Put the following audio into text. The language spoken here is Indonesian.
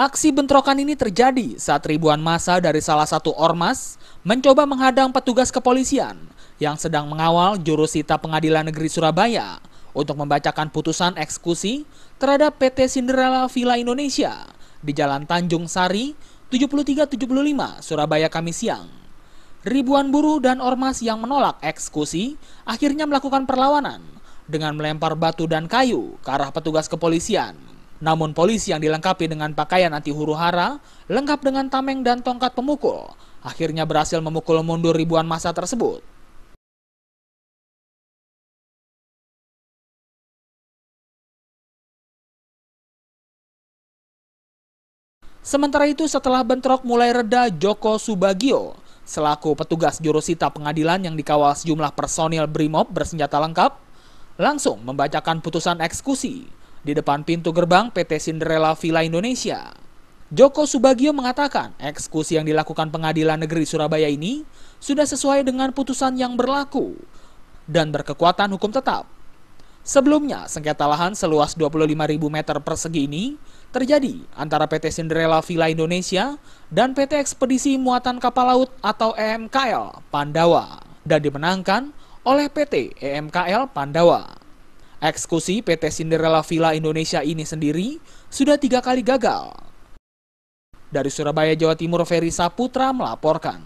Aksi bentrokan ini terjadi saat ribuan massa dari salah satu ormas mencoba menghadang petugas kepolisian yang sedang mengawal jurusita Pengadilan Negeri Surabaya untuk membacakan putusan eksekusi terhadap PT Cinderella Villa Indonesia di Jalan Tanjung Sari 7375 Surabaya Kamis siang. Ribuan buruh dan ormas yang menolak eksekusi akhirnya melakukan perlawanan dengan melempar batu dan kayu ke arah petugas kepolisian. Namun polisi yang dilengkapi dengan pakaian anti huru-hara, lengkap dengan tameng dan tongkat pemukul, akhirnya berhasil memukul mundur ribuan massa tersebut. Sementara itu setelah bentrok mulai reda, Joko Subagio, selaku petugas jurusita pengadilan yang dikawal sejumlah personil BRIMOB bersenjata lengkap, langsung membacakan putusan eksekusi di depan pintu gerbang PT Cinderella Villa Indonesia. Joko Subagio mengatakan eksekusi yang dilakukan Pengadilan Negeri Surabaya ini sudah sesuai dengan putusan yang berlaku dan berkekuatan hukum tetap. Sebelumnya, sengketa lahan seluas 25.000 meter persegi ini terjadi antara PT Cinderella Villa Indonesia dan PT Ekspedisi Muatan Kapal Laut atau EMKL Pandawa dan dimenangkan oleh PT EMKL Pandawa. Eksekusi PT Cinderella Villa Indonesia ini sendiri sudah 3 kali gagal. Dari Surabaya, Jawa Timur, Ferry Saputra melaporkan.